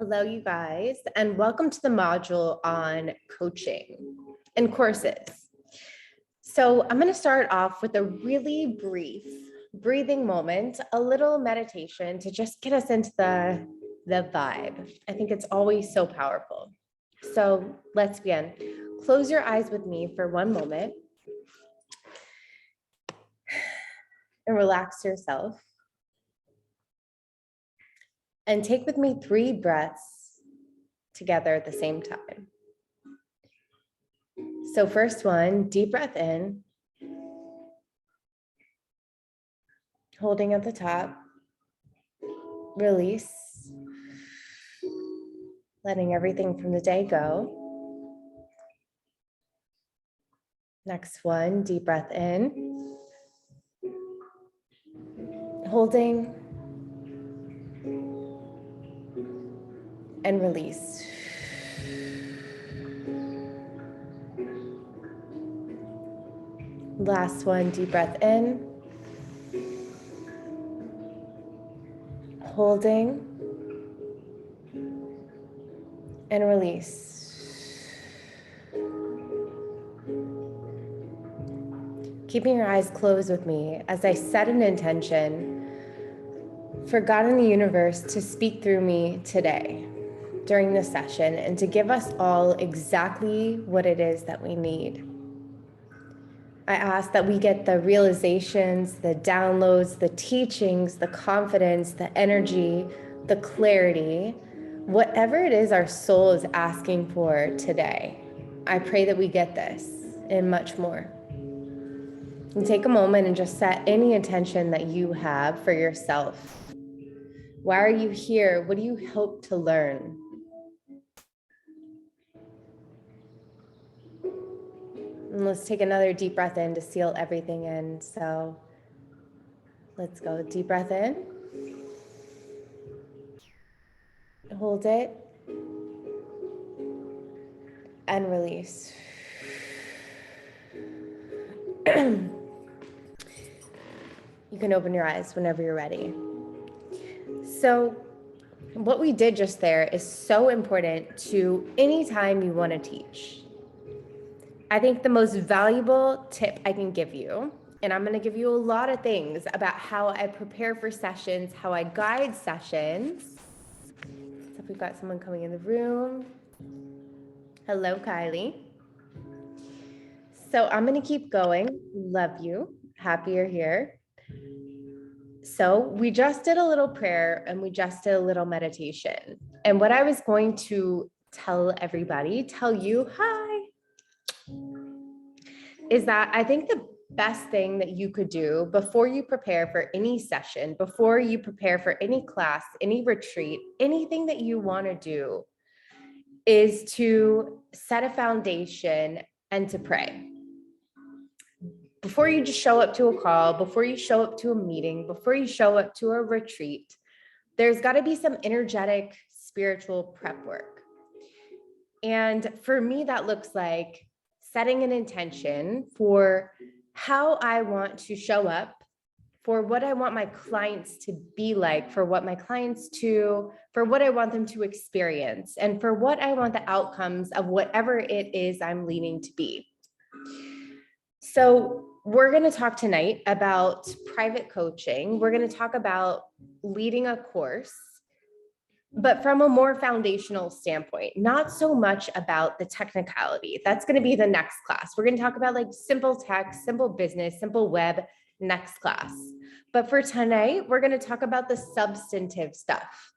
Hello, you guys, and welcome to the module on coaching and courses. So I'm going to start off with a really brief breathing moment, a little meditation to just get us into the vibe. I think it's always so powerful. So let's begin. Close your eyes with me for one moment and relax yourself. And take with me 3 breaths together at the same time. So first one, deep breath in, holding at the top, release, letting everything from the day go. Next one, deep breath in, holding, and release. Last one, deep breath in, holding, and release. Keeping your eyes closed with me as I set an intention for God and the universe to speak through me today during this session and to give us all exactly what it is that we need. I ask that we get the realizations, the downloads, the teachings, the confidence, the energy, the clarity, whatever it is our soul is asking for today. I pray that we get this and much more. And take a moment and just set any intention that you have for yourself. Why are you here? What do you hope to learn? And let's take another deep breath in to seal everything in. So let's go. Deep breath in. Hold it. And release. You can open your eyes whenever you're ready. So what we did just there is so important to any time you want to teach. I think the most valuable tip I can give you, and I'm going to give you a lot of things about how I prepare for sessions, how I guide sessions. So we've got someone coming in the room. Hello, Kylie. So I'm going to keep going. Love you. Happy you're here. So we just did a little prayer and we just did a little meditation. And what I was going to tell you, hi, is that I think the best thing that you could do before you prepare for any session, before you prepare for any class, any retreat, anything that you want to do, is to set a foundation and to pray. Before you just show up to a call, before you show up to a meeting, before you show up to a retreat, there's got to be some energetic spiritual prep work. And for me, that looks like setting an intention for how I want to show up, for what I want my clients to be like, for what I want them to experience, and for what I want the outcomes of whatever it is I'm leaning to be. So we're going to talk tonight about private coaching. We're going to talk about leading a course, but from a more foundational standpoint, not so much about the technicality. That's going to be the next class. We're going to talk about like simple tech, simple business, simple web, next class. But for tonight, we're going to talk about the substantive stuff.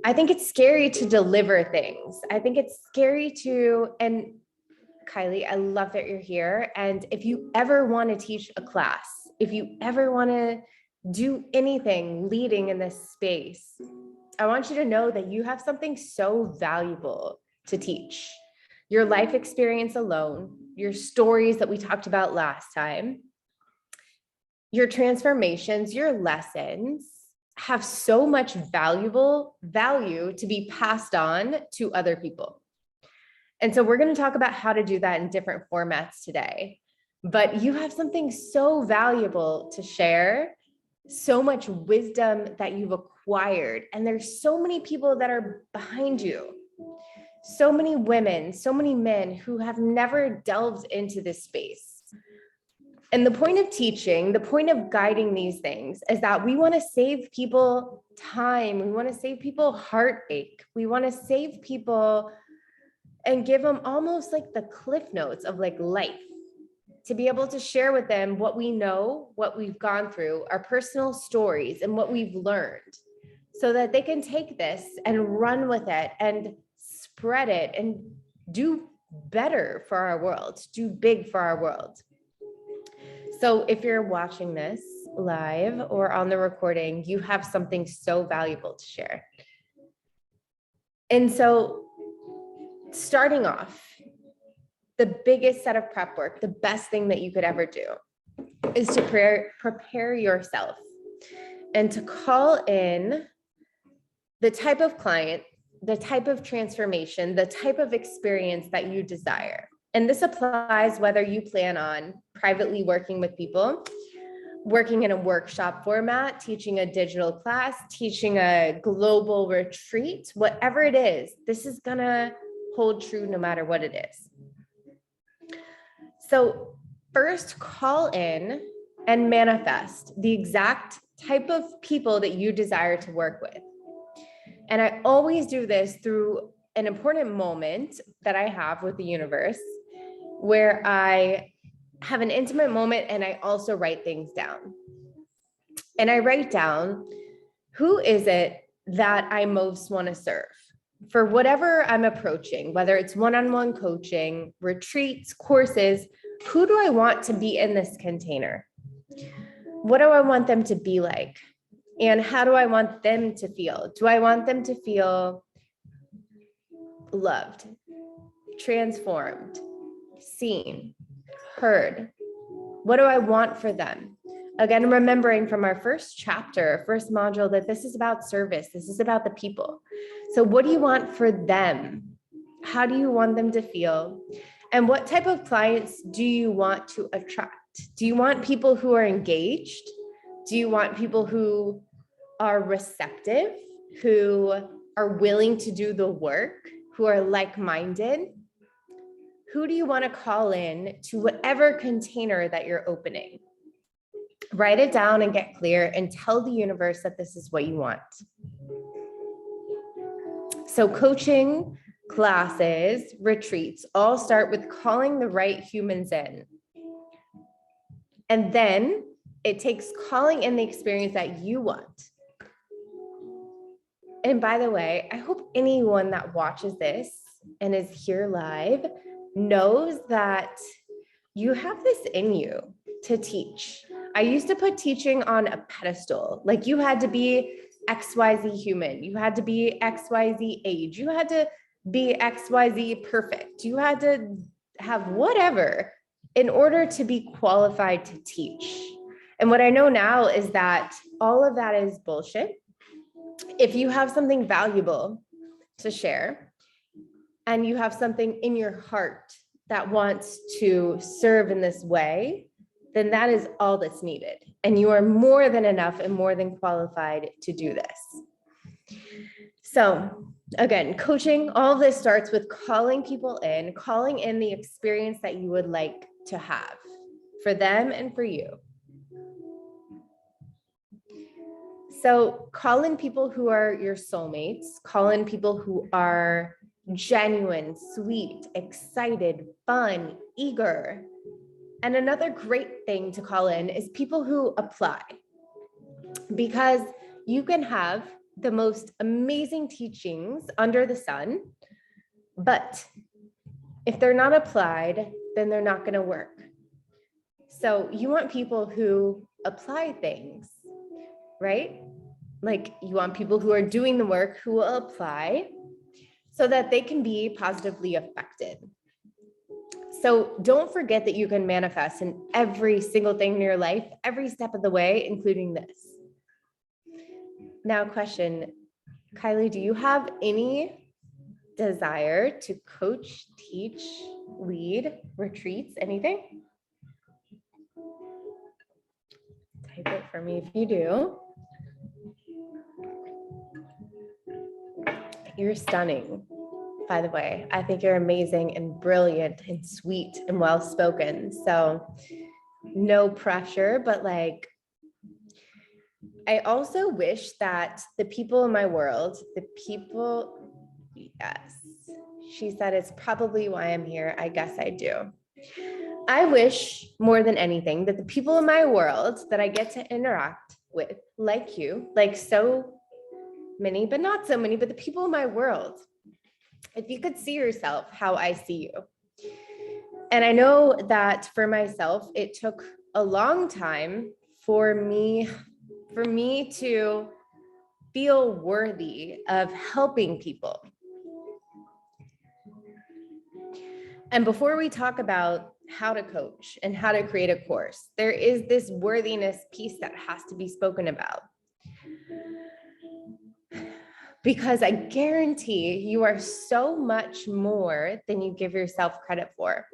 I think it's scary to deliver things. I think it's scary to, and Kylie, I love that you're here. And if you ever want to teach a class, if you ever want to do anything leading in this space, I want you to know that you have something so valuable to teach. Your life experience alone, your stories that we talked about last time, your transformations, your lessons have so much value to be passed on to other people. And so we're going to talk about how to do that in different formats today. But you have something so valuable to share so much wisdom that you've acquired. And there's so many people that are behind you, so many women, so many men who have never delved into this space. And the point of teaching, the point of guiding these things is that we want to save people time. We want to save people heartache. We want to save people and give them almost like the cliff notes of like life, to be able to share with them what we know, what we've gone through, our personal stories, and what we've learned, so that they can take this and run with it and spread it and do better for our world, do big for our world. So if you're watching this live or on the recording, you have something so valuable to share. And so starting off, the biggest set of prep work, the best thing that you could ever do is to prepare yourself and to call in the type of client, the type of transformation, the type of experience that you desire. And this applies whether you plan on privately working with people, working in a workshop format, teaching a digital class, teaching a global retreat, whatever it is, this is gonna hold true no matter what it is. So first, call in and manifest the exact type of people that you desire to work with. And I always do this through an important moment that I have with the universe, where I have an intimate moment and I also write things down. And I write down, who is it that I most want to serve? For whatever I'm approaching, whether it's one-on-one coaching, retreats, courses, who do I want to be in this container? What do I want them to be like? And how do I want them to feel? Do I want them to feel loved, transformed, seen, heard? What do I want for them? Again, remembering from our first chapter, first module, that this is about service. This is about the people. So what do you want for them? How do you want them to feel? And what type of clients do you want to attract? Do you want people who are engaged? Do you want people who are receptive, who are willing to do the work, who are like-minded? Who do you want to call in to whatever container that you're opening? Write it down and get clear and tell the universe that this is what you want. So coaching, classes, retreats, all start with calling the right humans in. And then it takes calling in the experience that you want. And by the way, I hope anyone that watches this and is here live knows that you have this in you to teach. I used to put teaching on a pedestal. Like you had to be XYZ human. You had to be XYZ age. You had to be XYZ perfect. You had to have whatever in order to be qualified to teach. And what I know now is that all of that is bullshit. If you have something valuable to share and you have something in your heart that wants to serve in this way, then that is all that's needed. And you are more than enough and more than qualified to do this. So again, coaching, all of this starts with calling people in, calling in the experience that you would like to have for them and for you. So call in people who are your soulmates, call in people who are genuine, sweet, excited, fun, eager. And another great thing to call in is people who apply, because you can have the most amazing teachings under the sun, but if they're not applied, then they're not going to work. So you want people who apply things, right? Like you want people who are doing the work, who will apply so that they can be positively affected. So don't forget that you can manifest in every single thing in your life, every step of the way, including this. Now, question, Kylie, do you have any desire to coach, teach, lead retreats, anything? type it for me if you do. You're stunning, by the way. I think you're amazing and brilliant and sweet and well-spoken. So no pressure, but like, I also wish that the people in my world, yes, she said, it's probably why I'm here. I guess I do. I wish more than anything that the people in my world that I get to interact with, like you, like so many, but not so many, but the people in my world, if you could see yourself how I see you. And I know that for myself, it took a long time for me to feel worthy of helping people. And before we talk about how to coach and how to create a course, there is this worthiness piece that has to be spoken about. Because I guarantee you are so much more than you give yourself credit for.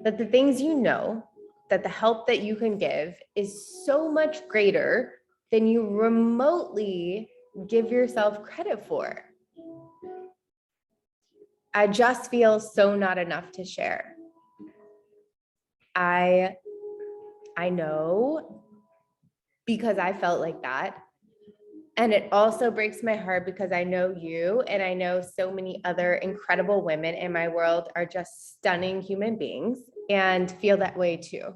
That the things you know, that the help that you can give is so much greater than you remotely give yourself credit for. I just feel so not enough to share. I know, because I felt like that. And it also breaks my heart because I know you and I know so many other incredible women in my world are just stunning human beings and feel that way too.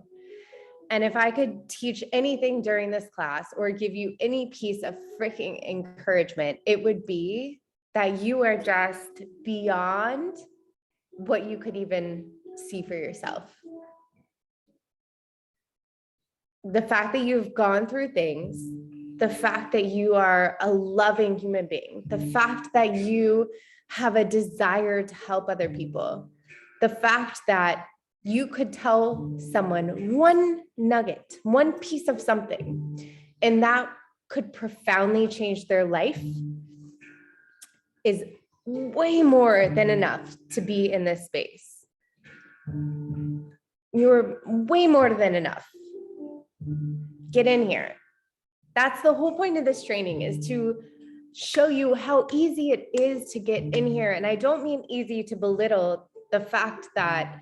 And if I could teach anything during this class or give you any piece of freaking encouragement, it would be that you are just beyond what you could even see for yourself. The fact that you've gone through things, the fact that you are a loving human being, the fact that you have a desire to help other people, the fact that you could tell someone one nugget, one piece of something, and that could profoundly change their life is way more than enough to be in this space. You're way more than enough. Get in here. That's the whole point of this training, is to show you how easy it is to get in here. And I don't mean easy to belittle the fact that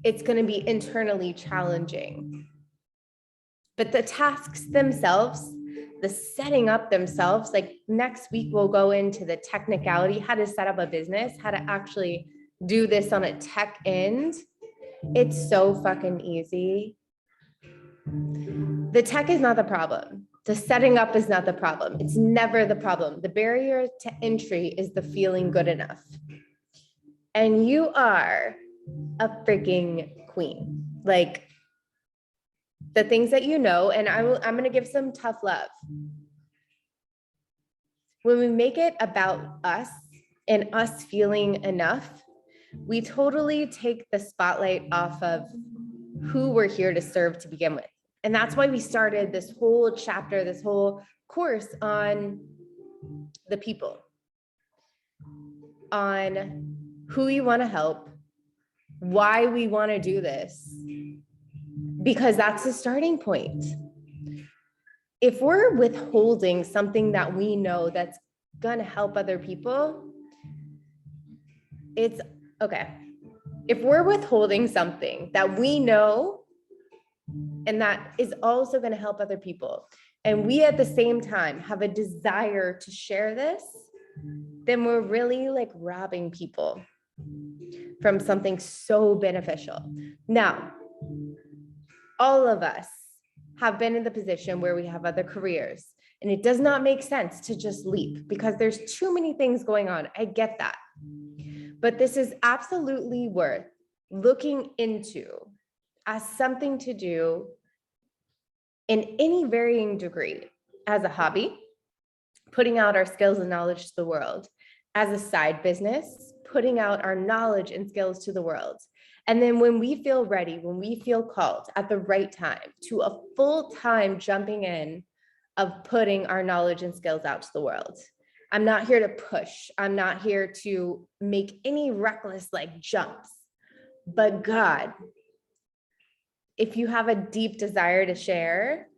it's going to be internally challenging. But the tasks themselves, the setting up themselves, like next week, we'll go into the technicality, how to set up a business, how to actually do this on a tech end. It's so fucking easy. The tech is not the problem. The setting up is not the problem. It's never the problem. The barrier to entry is the feeling good enough. And you are a freaking queen. Like, the things that you know, and I'm going to give some tough love. When we make it about us and us feeling enough, we totally take the spotlight off of who we're here to serve to begin with. And that's why we started this whole chapter, this whole course on the people, on who we want to help, why we want to do this, because that's the starting point. If we're withholding something that we know that's going to help other people, it's okay. If we're withholding something that we know and that is also going to help other people, and we at the same time have a desire to share this, then we're really like robbing people from something so beneficial. Now, all of us have been in the position where we have other careers, and it does not make sense to just leap because there's too many things going on. I get that. But this is absolutely worth looking into as something to do in any varying degree, as a hobby, putting out our skills and knowledge to the world, as a side business, putting out our knowledge and skills to the world. And then when we feel ready, when we feel called at the right time to a full-time jumping in of putting our knowledge and skills out to the world. I'm not here to push. I'm not here to make any reckless like jumps. But God, if you have a deep desire to share,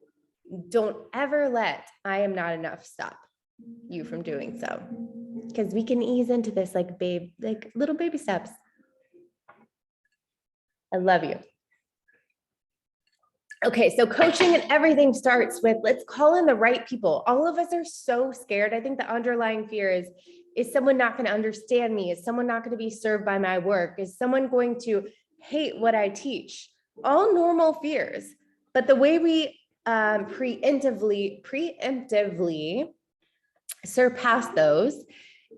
don't ever let I am not enough stop you from doing so. Because we can ease into this like little baby steps. I love you. Okay, so coaching and everything starts with, let's call in the right people. All of us are so scared. I think the underlying fear is someone not going to understand me? Is someone not going to be served by my work? Is someone going to hate what I teach? All normal fears. But the way we preemptively surpass those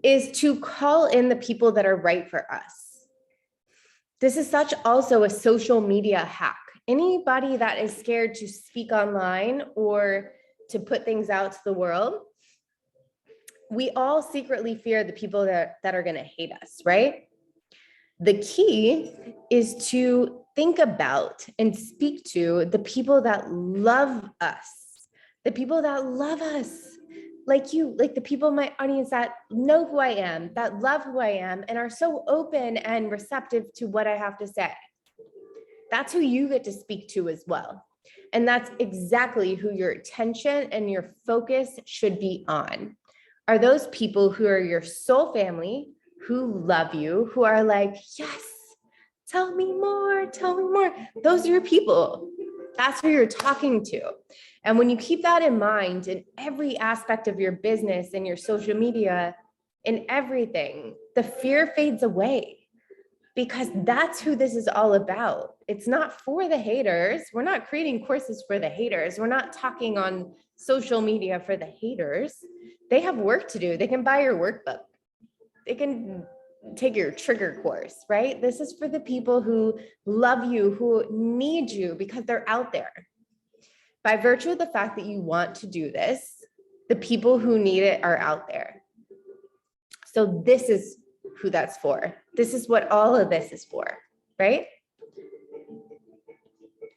is to call in the people that are right for us. This is such also a social media hack. Anybody that is scared to speak online or to put things out to the world, we all secretly fear the people that are going to hate us, right? The key is to think about and speak to the people that love us, the people that love us, like you, like the people in my audience that know who I am, that love who I am, and are so open and receptive to what I have to say. That's who you get to speak to as well. And that's exactly who your attention and your focus should be on. Are those people who are your soul family, who love you, who are like, yes, tell me more, tell me more. Those are your people. That's who you're talking to. And when you keep that in mind in every aspect of your business and your social media, in everything, the fear fades away. Because that's who this is all about. It's not for the haters. We're not creating courses for the haters. We're not talking on social media for the haters. They have work to do. They can buy your workbook. They can take your trigger course, right? This is for the people who love you, who need you because they're out there. By virtue of the fact that you want to do this, the people who need it are out there. So this is who that's for. This is what all of this is for, right?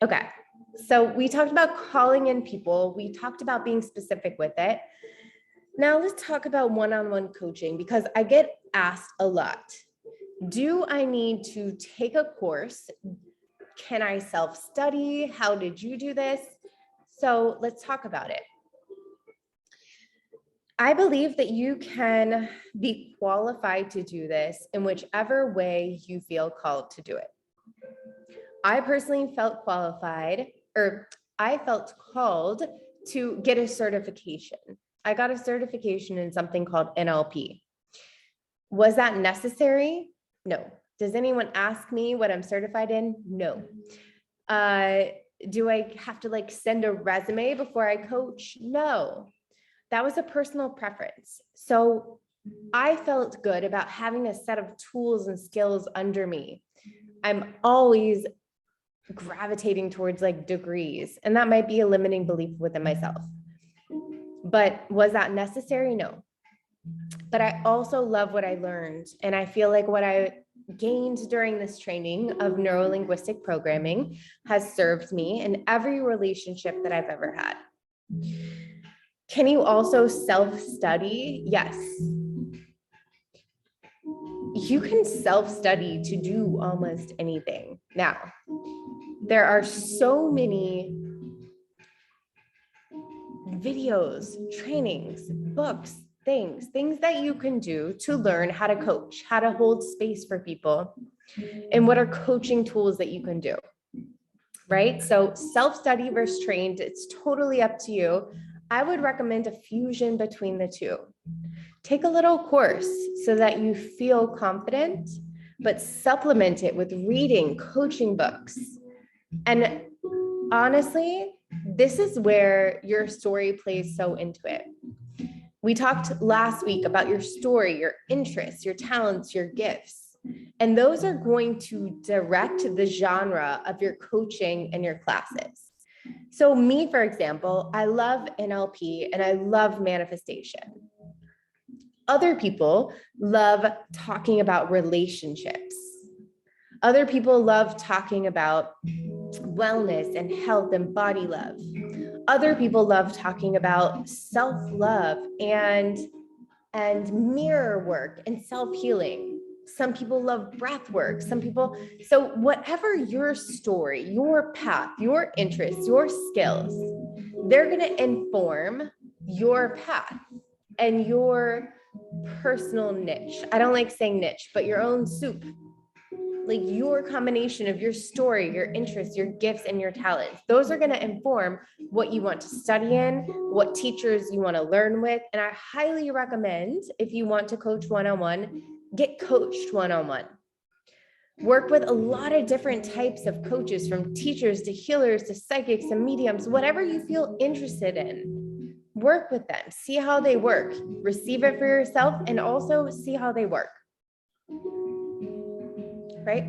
Okay, so we talked about calling in people. We talked about being specific with it. Now let's talk about one-on-one coaching, because I get asked a lot. Do I need to take a course? Can I self-study? How did you do this? So let's talk about it. I believe that you can be qualified to do this in whichever way you feel called to do it. I personally felt qualified, or I felt called to get a certification. I got a certification in something called NLP. Was that necessary? No. Does anyone ask me what I'm certified in? No. Do I have to send a resume before I coach? No. That was a personal preference. So I felt good about having a set of tools and skills under me. I'm always gravitating towards degrees, and that might be a limiting belief within myself. But was that necessary? No. But I also love what I learned. And I feel like what I gained during this training of neuro-linguistic programming has served me in every relationship that I've ever had. Can you also self-study? Yes. You can self-study to do almost anything. Now, there are so many videos, trainings, books, things that you can do to learn how to coach, how to hold space for people, and what are coaching tools that you can do, right? So self-study versus trained, it's totally up to you. I would recommend a fusion between the two. Take a little course so that you feel confident, but supplement it with reading, coaching books. And honestly, this is where your story plays so into it. We talked last week about your story, your interests, your talents, your gifts, and those are going to direct the genre of your coaching and your classes. So me, for example, I love NLP and I love manifestation. Other people love talking about relationships. Other people love talking about wellness and health and body love. Other people love talking about self-love and mirror work and self-healing. Some people love breath work. Some people, so whatever your story, your path, your interests, your skills, they're going to inform your path and your personal niche. I don't like saying niche, but your own soup. Like your combination of your story, your interests, your gifts, and your talents. Those are going to inform what you want to study in, what teachers you want to learn with. And I highly recommend, if you want to coach one-on-one, get coached one-on-one. Work with a lot of different types of coaches, from teachers to healers to psychics and mediums, whatever you feel interested in. Work with them, see how they work, receive it for yourself, and also see how they work. Right?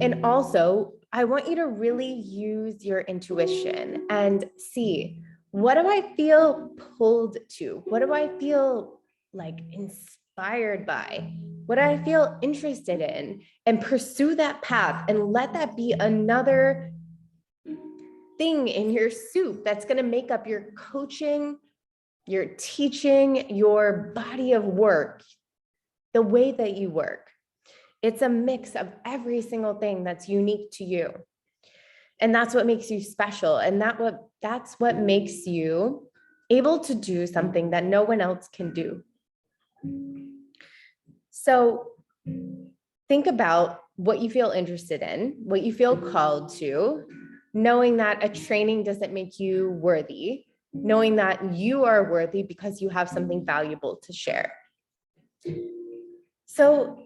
And also, I want you to really use your intuition and see, what do I feel pulled to? What do I feel like inspired by? What do I feel interested in? And pursue that path and let that be another thing in your soup that's going to make up your coaching, your teaching, your body of work, the way that you work. It's a mix of every single thing that's unique to you. And that's what makes you special. And that's what makes you able to do something that no one else can do. So think about what you feel interested in, what you feel called to, knowing that a training doesn't make you worthy, knowing that you are worthy because you have something valuable to share. So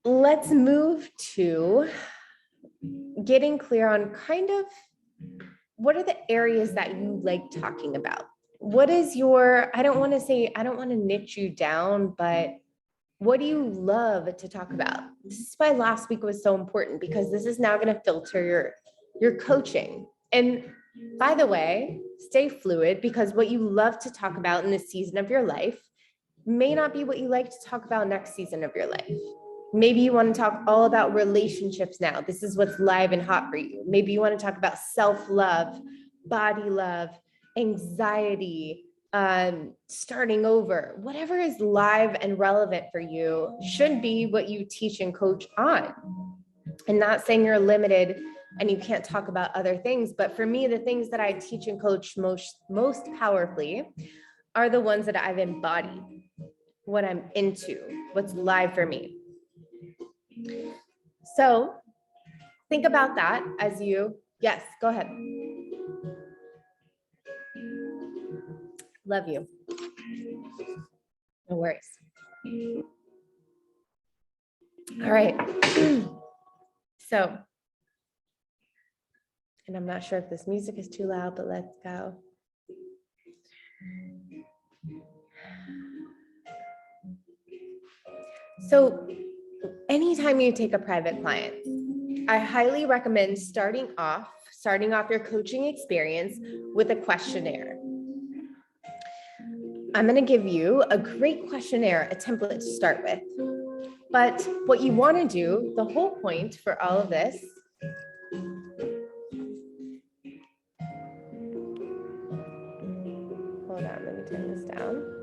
let's move to getting clear on kind of what are the areas that you like talking about? What is your, I don't want to niche you down, but what do you love to talk about? This is why last week was so important, because this is now going to filter your coaching. And by the way, stay fluid, because what you love to talk about in this season of your life may not be what you like to talk about next season of your life. Maybe you want to talk all about relationships now. This is what's live and hot for you. Maybe you want to talk about self-love, body love, anxiety, starting over. Whatever is live and relevant for you should be what you teach and coach on. And not saying you're limited and you can't talk about other things, but for me, the things that I teach and coach most powerfully are the ones that I've embodied, what I'm into, what's live for me. So think about that as you, yes, go ahead. Love you. No worries. All right. So, and I'm not sure if this music is too loud, but let's go. So anytime you take a private client, I highly recommend starting off your coaching experience with a questionnaire. I'm going to give you a great questionnaire, a template to start with. But what you want to do, the whole point for all of this, hold on, let me turn this down.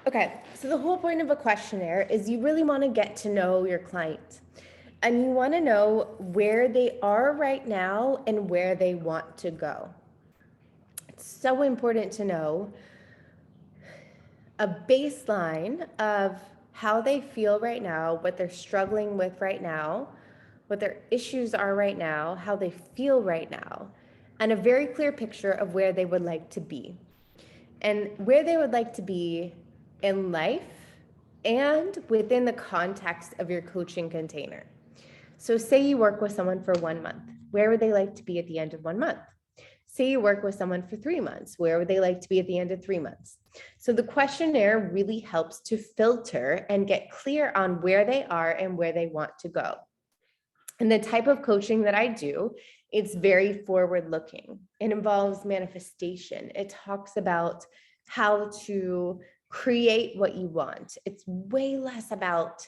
Okay, so the whole point of a questionnaire is you really want to get to know your client, and you want to know where they are right now and where they want to go. It's so important to know a baseline of how they feel right now, what they're struggling with right now, what their issues are right now, how they feel right now, and a very clear picture of where they would like to be. And where they would like to be in life and within the context of your coaching container. So say you work with someone for 1 month, where would they like to be at the end of 1 month? Say you work with someone for 3 months, where would they like to be at the end of 3 months? So the questionnaire really helps to filter and get clear on where they are and where they want to go. And the type of coaching that I do, it's very forward-looking. It involves manifestation. It talks about how to create what you want. It's way less about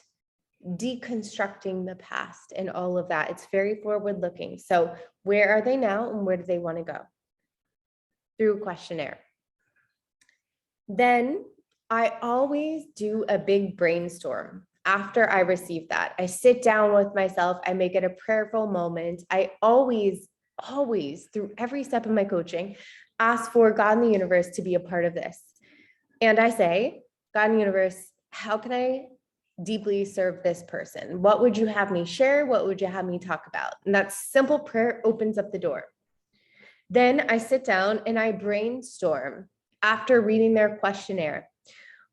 deconstructing the past and all of that. It's very forward looking. So where are they now and where do they want to go? Through a questionnaire. Then I always do a big brainstorm. After I receive that, I sit down with myself. I make it a prayerful moment. I always, through every step of my coaching, ask for God and the universe to be a part of this. And I say, God and universe, how can I deeply serve this person? What would you have me share? What would you have me talk about? And that simple prayer opens up the door. Then I sit down and I brainstorm after reading their questionnaire.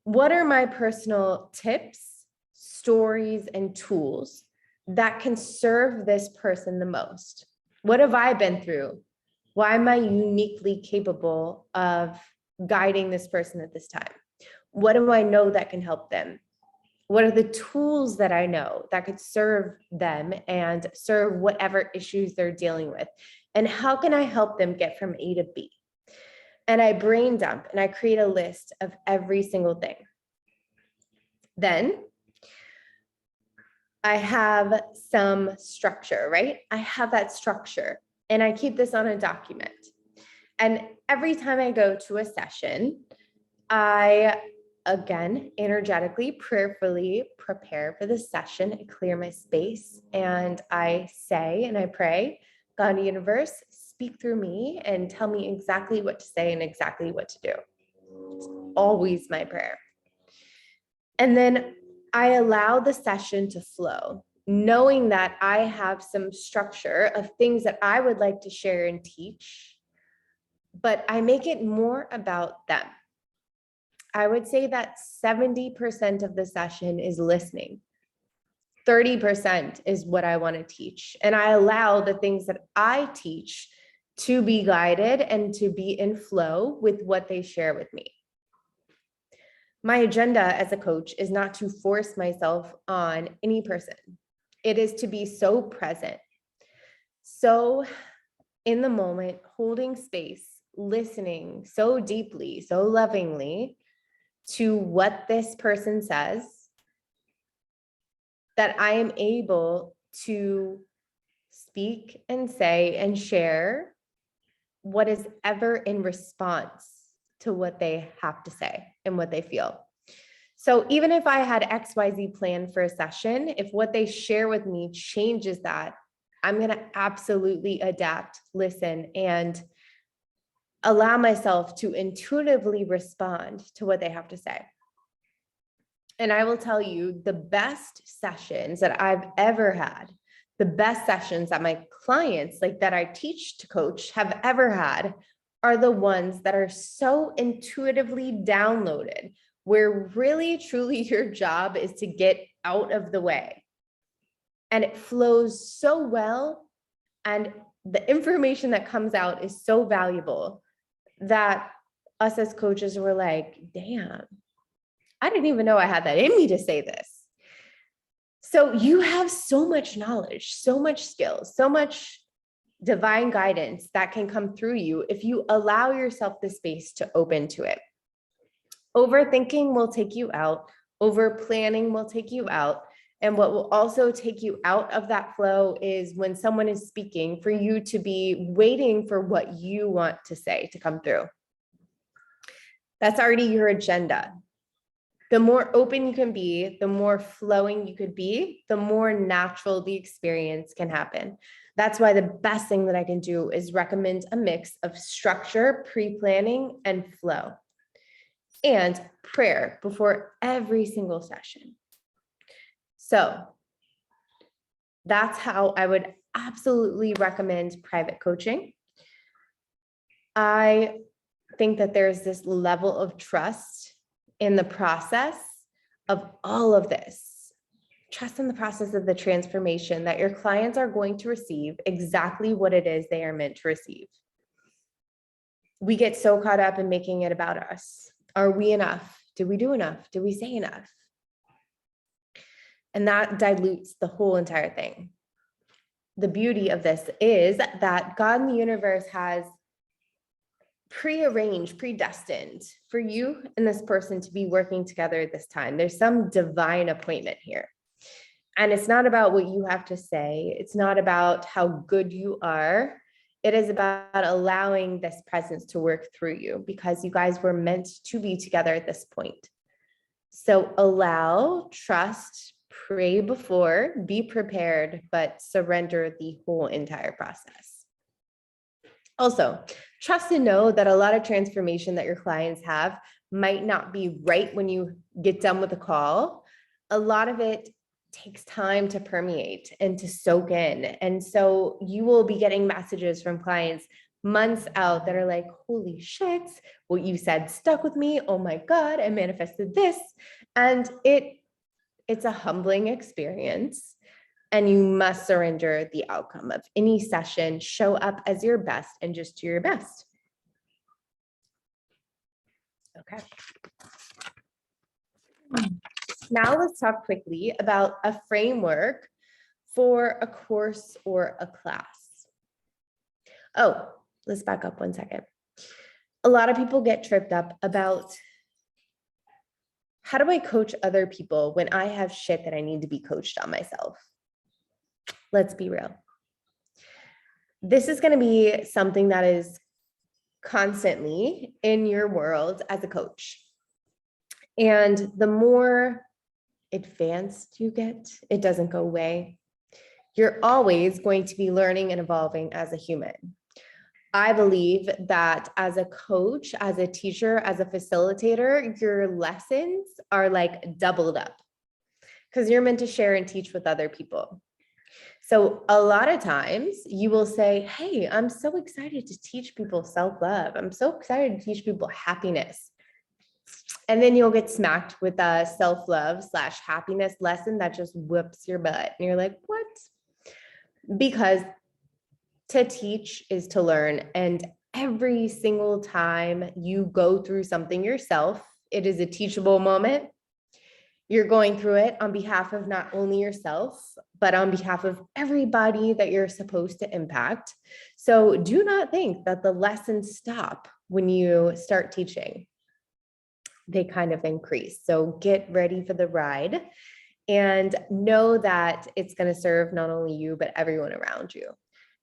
What are my personal tips, stories, and tools that can serve this person the most? What have I been through? Why am I uniquely capable of guiding this person at this time? What do I know that can help them? What are the tools that I know that could serve them and serve whatever issues they're dealing with? And how can I help them get from A to B? And I brain dump and I create a list of every single thing. Then I have some structure, right? I have that structure and I keep this on a document. And every time I go to a session, I, again, energetically, prayerfully prepare for the session. I clear my space and I say and I pray, God, universe, speak through me and tell me exactly what to say and exactly what to do. It's always my prayer. And then I allow the session to flow, knowing that I have some structure of things that I would like to share and teach, but I make it more about them. I would say that 70% of the session is listening. 30% is what I want to teach. And I allow the things that I teach to be guided and to be in flow with what they share with me. My agenda as a coach is not to force myself on any person. It is to be so present, so in the moment, holding space, listening so deeply, so lovingly to what this person says, that I am able to speak and say and share what is ever in response to what they have to say and what they feel. So even if I had XYZ planned for a session, if what they share with me changes that, I'm going to absolutely adapt, listen, and allow myself to intuitively respond to what they have to say. And I will tell you, the best sessions that I've ever had, the best sessions that my clients, like that I teach to coach, have ever had are the ones that are so intuitively downloaded, where really, truly your job is to get out of the way. And it flows so well. And the information that comes out is so valuable that us as coaches were like, damn, I didn't even know I had that in me to say this. So you have so much knowledge, so much skills, so much divine guidance that can come through you if you allow yourself the space to open to it. Overthinking will take you out. Over planning will take you out. And what will also take you out of that flow is when someone is speaking, for you to be waiting for what you want to say to come through. That's already your agenda. The more open you can be, the more flowing you could be, the more natural the experience can happen. That's why the best thing that I can do is recommend a mix of structure, pre-planning, and flow, and prayer before every single session. So that's how I would absolutely recommend private coaching. I think that there's this level of trust in the process of all of this. Trust in the process of the transformation that your clients are going to receive exactly what it is they are meant to receive. We get so caught up in making it about us. Are we enough? Did we do enough? Did we say enough? And that dilutes the whole entire thing. The beauty of this is that God in the universe has prearranged, predestined for you and this person to be working together at this time. There's some divine appointment here. And it's not about what you have to say. It's not about how good you are. It is about allowing this presence to work through you because you guys were meant to be together at this point. So allow, trust, pray before, be prepared, but surrender the whole entire process. Also, trust and know that a lot of transformation that your clients have might not be right when you get done with the call. A lot of it takes time to permeate and to soak in. And so you will be getting messages from clients months out that are like, holy shit, what you said stuck with me. Oh my God, I manifested this. And it's a humbling experience. And you must surrender the outcome of any session, show up as your best and just do your best. Okay. Now let's talk quickly about a framework for a course or a class. Oh, let's back up 1 second. A lot of people get tripped up about how do I coach other people when I have shit that I need to be coached on myself? Let's be real. This is going to be something that is constantly in your world as a coach. And the more advanced you get, it doesn't go away. You're always going to be learning and evolving as a human. I believe that as a coach, as a teacher, as a facilitator, your lessons are like doubled up because you're meant to share and teach with other people. So a lot of times you will say, hey, I'm so excited to teach people self-love. I'm so excited to teach people happiness. And then you'll get smacked with a self-love / happiness lesson that just whips your butt. And you're like, what? Because to teach is to learn. And every single time you go through something yourself, it is a teachable moment. You're going through it on behalf of not only yourself, but on behalf of everybody that you're supposed to impact. So do not think that the lessons stop when you start teaching. They kind of increase. So get ready for the ride and know that it's going to serve not only you, but everyone around you.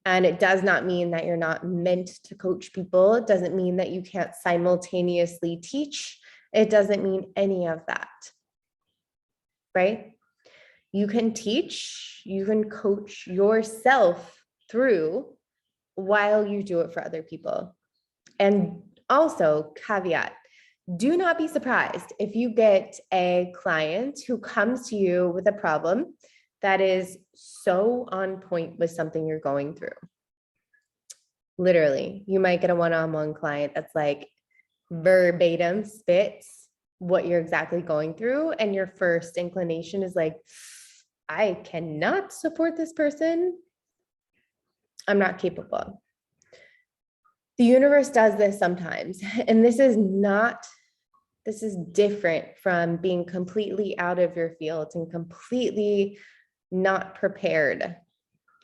And it does not mean that you're not meant to coach people. It doesn't mean that you can't simultaneously teach. It doesn't mean any of that. Right? You can teach, you can coach yourself through while you do it for other people. And also, caveat, do not be surprised if you get a client who comes to you with a problem that is so on point with something you're going through. Literally, you might get a one-on-one client that's like verbatim spits what you're exactly going through. And your first inclination is like, I cannot support this person. I'm not capable. The universe does this sometimes. And this is different from being completely out of your field and completely not prepared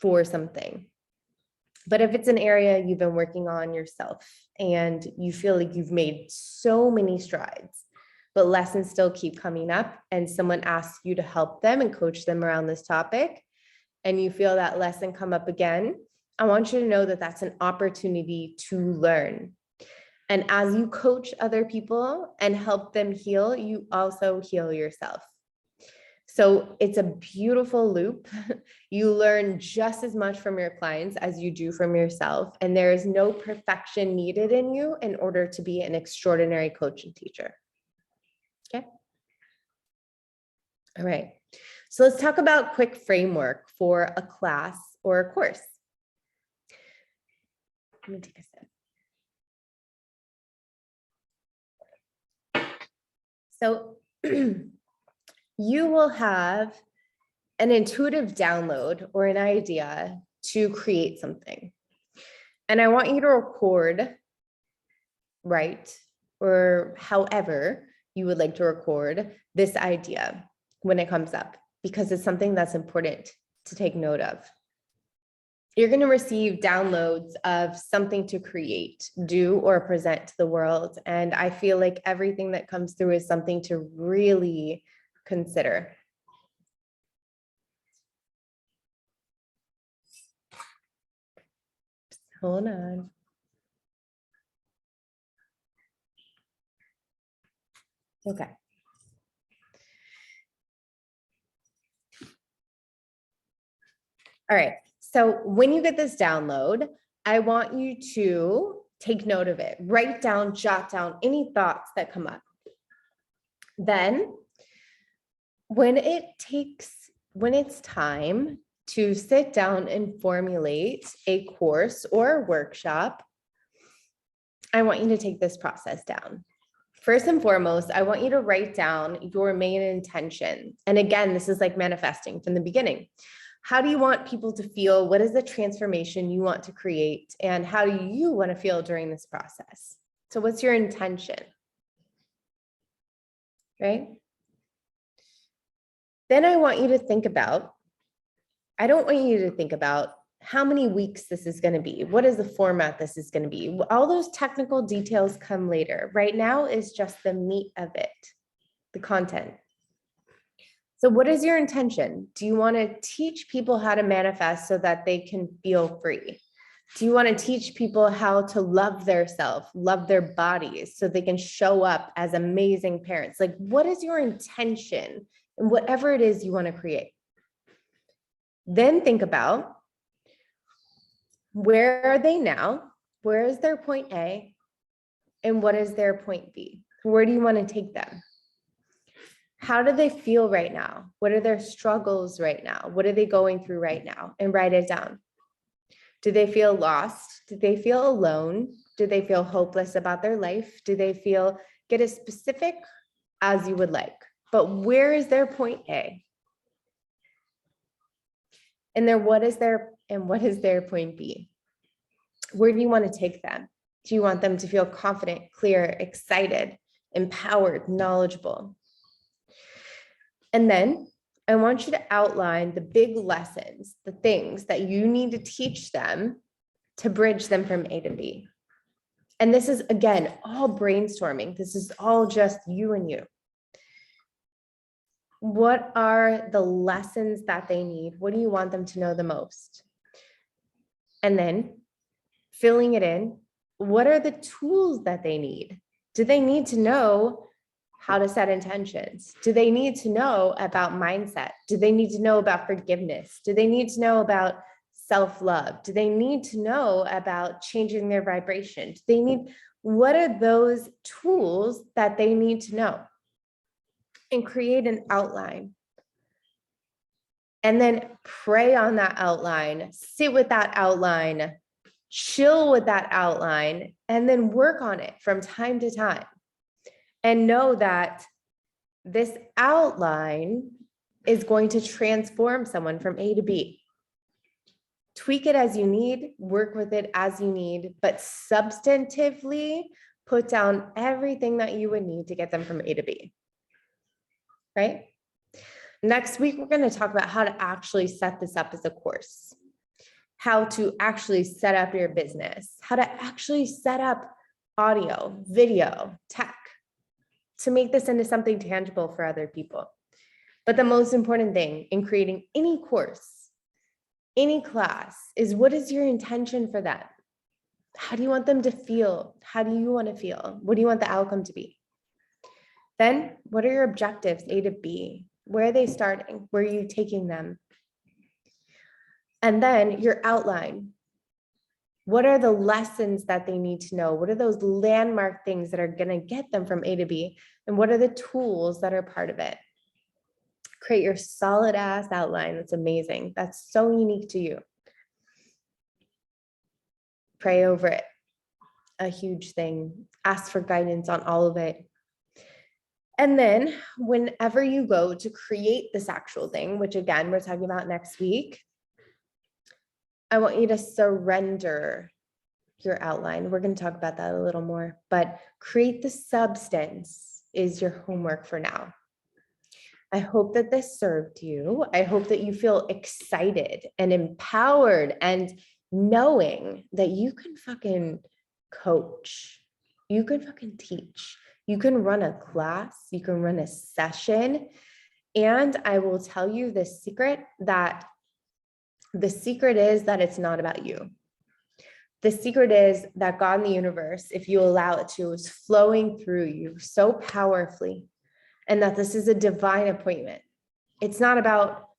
for something. But if it's an area you've been working on yourself and you feel like you've made so many strides, but lessons still keep coming up and someone asks you to help them and coach them around this topic, and you feel that lesson come up again, I want you to know that that's an opportunity to learn. And as you coach other people and help them heal, you also heal yourself. So it's a beautiful loop. You learn just as much from your clients as you do from yourself. And there is no perfection needed in you in order to be an extraordinary coach and teacher. Okay. All right. So let's talk about quick framework for a class or a course. Let me take a sip. So you will have an intuitive download or an idea to create something. And I want you to record, right, or however you would like to record this idea when it comes up, because it's something that's important to take note of. You're going to receive downloads of something to create, do, or present to the world. And I feel like everything that comes through is something to really consider. Hold on. Okay. All right. So when you get this download, I want you to take note of it. Write down, jot down any thoughts that come up. Then when it's time to sit down and formulate a course or a workshop, I want you to take this process down. First and foremost, I want you to write down your main intention. And again, this is like manifesting from the beginning. How do you want people to feel? What is the transformation you want to create? And how do you want to feel during this process? So what's your intention? Right? Then I want you to think about, I don't want you to think about how many weeks this is going to be. What is the format this is going to be? All those technical details come later. Right now is just the meat of it, the content. So what is your intention? Do you want to teach people how to manifest so that they can feel free? Do you want to teach people how to love their self, love their bodies so they can show up as amazing parents? Like, what is your intention in whatever it is you want to create? Then think about, where are they now? Where is their point A? And what is their point B? Where do you want to take them? How do they feel right now? What are their struggles right now? What are they going through right now? And write it down. Do they feel lost? Do they feel alone? Do they feel hopeless about their life? Do they feel, get as specific as you would like, but where is their point A? And then what is their point B? Where do you want to take them? Do you want them to feel confident, clear, excited, empowered, knowledgeable? And then I want you to outline the big lessons, the things that you need to teach them to bridge them from A to B. And this is, again, all brainstorming. This is all just you and you. What are the lessons that they need? What do you want them to know the most? And then filling it in, what are the tools that they need? Do they need to know how to set intentions? Do they need to know about mindset? Do they need to know about forgiveness? Do they need to know about self-love? Do they need to know about changing their vibration? What are those tools that they need to know? And create an outline. And then pray on that outline, sit with that outline, chill with that outline, and then work on it from time to time. And know that this outline is going to transform someone from A to B. Tweak it as you need, work with it as you need, but substantively put down everything that you would need to get them from A to B. Right? Next week, we're going to talk about how to actually set this up as a course, how to actually set up your business, how to actually set up audio, video, tech, to make this into something tangible for other people. But the most important thing in creating any course, any class, is what is your intention for that? How do you want them to feel? How do you want to feel? What do you want the outcome to be? Then what are your objectives, A to B? Where are they starting? Where are you taking them? And then your outline. What are the lessons that they need to know? What are those landmark things that are going to get them from A to B? And what are the tools that are part of it? Create your solid ass outline. That's amazing. That's so unique to you. Pray over it. A huge thing. Ask for guidance on all of it. And then whenever you go to create this actual thing, which again, we're talking about next week, I want you to surrender your outline. We're going to talk about that a little more, but create the substance is your homework for now. I hope that this served you. I hope that you feel excited and empowered and knowing that you can fucking coach, you can fucking teach, you can run a class, you can run a session. And I will tell you the secret is that it's not about you. The secret is that God in the universe, if you allow it to, is flowing through you so powerfully, and that this is a divine appointment. It's not about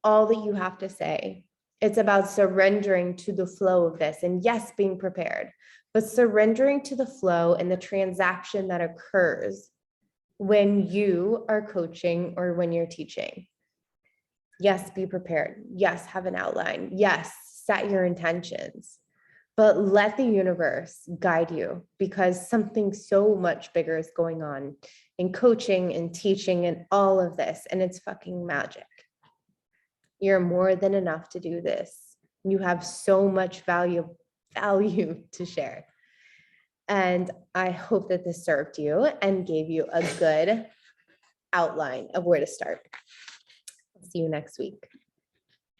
all that you have to say. It's about surrendering to the flow of this. And yes, being prepared, but surrendering to the flow and the transaction that occurs when you are coaching or when you're teaching. Yes, be prepared. Yes, have an outline. Yes, set your intentions, but let the universe guide you, because something so much bigger is going on in coaching and teaching and all of this. And it's fucking magic. You're more than enough to do this. You have so much value to share. And I hope that this served you and gave you a good outline of where to start. See you next week.